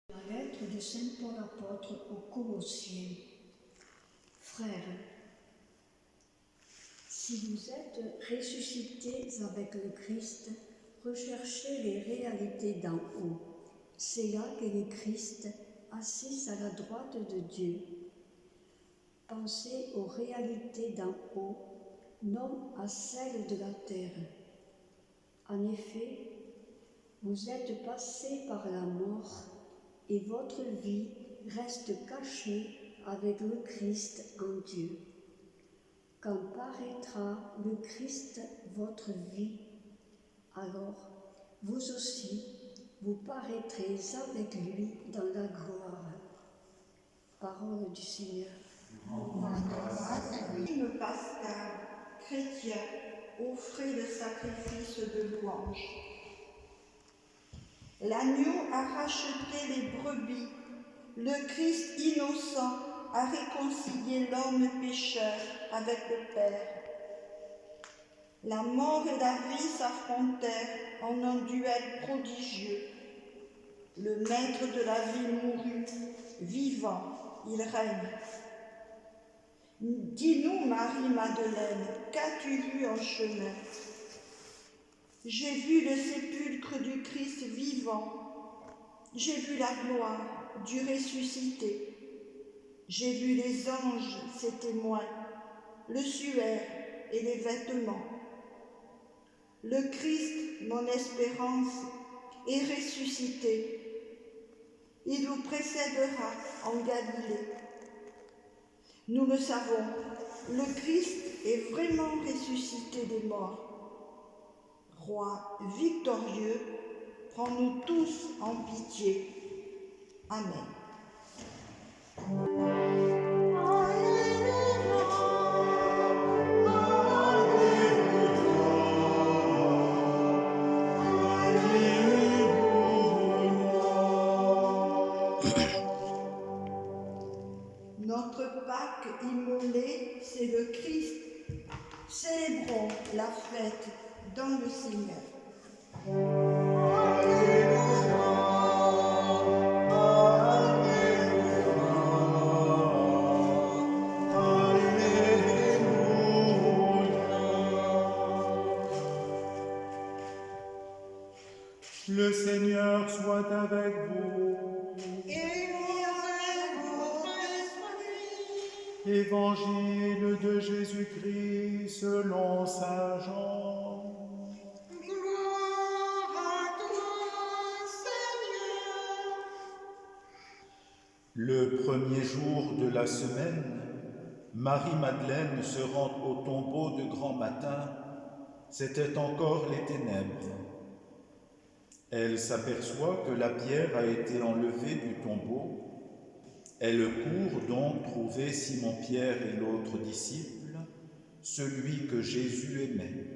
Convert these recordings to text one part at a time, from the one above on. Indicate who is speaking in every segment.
Speaker 1: La lettre de Saint Paul apôtre aux Colossiens. Frères, si vous êtes ressuscités avec le Christ, recherchez les réalités d'en haut. C'est là qu'est le Christ, assis à la droite de Dieu. Pensez aux réalités d'en haut, non à celles de la terre. En effet, vous êtes passés par la mort et votre vie reste cachée avec le Christ en Dieu. Quand paraîtra le Christ, votre vie, alors vous aussi, vous paraîtrez avec lui dans la gloire. Parole du Seigneur.
Speaker 2: Le pascal chrétien offrait le sacrifice de louange. L'agneau a racheté les brebis, le Christ innocent a réconcilié l'homme pécheur avec le Père. La mort et la vie s'affrontèrent en un duel prodigieux. Le maître de la vie mourut, vivant, il règne. Dis-nous, Marie-Madeleine, qu'as-tu vu en chemin? J'ai vu le sépulcre du Christ vivant. J'ai vu la gloire du ressuscité. J'ai vu les anges, ses témoins, le suaire et les vêtements. Le Christ, mon espérance, est ressuscité. Il nous précédera en Galilée. Nous le savons, le Christ est vraiment ressuscité des morts. Roi victorieux, prends-nous tous en pitié. Amen. Notre Pâque immolée, c'est le Christ. Célébrons la fête dans le Seigneur.
Speaker 3: Le Seigneur soit avec vous.
Speaker 2: Et avec votre esprit.
Speaker 3: Évangile de Jésus-Christ selon saint Jean.
Speaker 2: Gloire à toi, Seigneur.
Speaker 4: Le premier jour de la semaine, Marie-Madeleine se rend au tombeau de grand matin. C'était encore les ténèbres. Elle s'aperçoit que la pierre a été enlevée du tombeau. Elle court donc trouver Simon-Pierre et l'autre disciple, celui que Jésus aimait.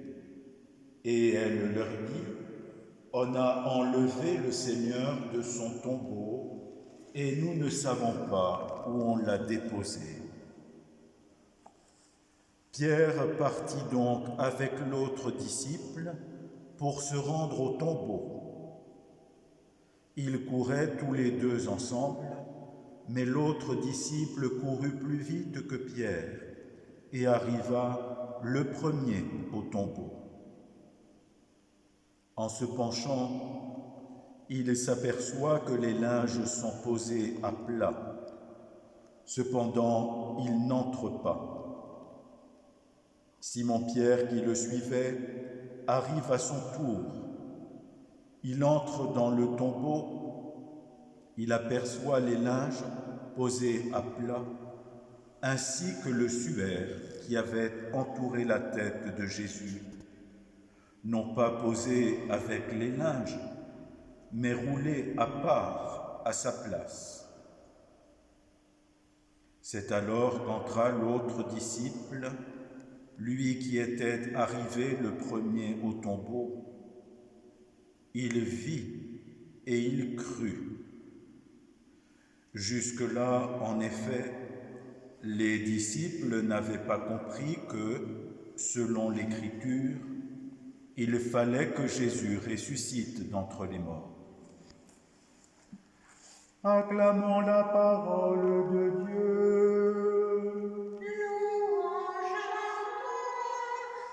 Speaker 4: Et elle leur dit, « On a enlevé le Seigneur de son tombeau et nous ne savons pas où on l'a déposé. » Pierre partit donc avec l'autre disciple pour se rendre au tombeau. Ils couraient tous les deux ensemble, mais l'autre disciple courut plus vite que Pierre et arriva le premier au tombeau. En se penchant, il s'aperçoit que les linges sont posés à plat. Cependant, il n'entre pas. Simon-Pierre, qui le suivait, arrive à son tour. Il entre dans le tombeau, il aperçoit les linges posés à plat, ainsi que le suaire qui avait entouré la tête de Jésus, non pas posé avec les linges, mais roulé à part à sa place. C'est alors qu'entra l'autre disciple, lui qui était arrivé le premier au tombeau. Il vit et il crut. Jusque-là, en effet, les disciples n'avaient pas compris que, selon l'Écriture, il fallait que Jésus ressuscite d'entre les morts.
Speaker 3: Acclamons la parole de Dieu.
Speaker 5: Louange à toi,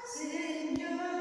Speaker 5: Seigneur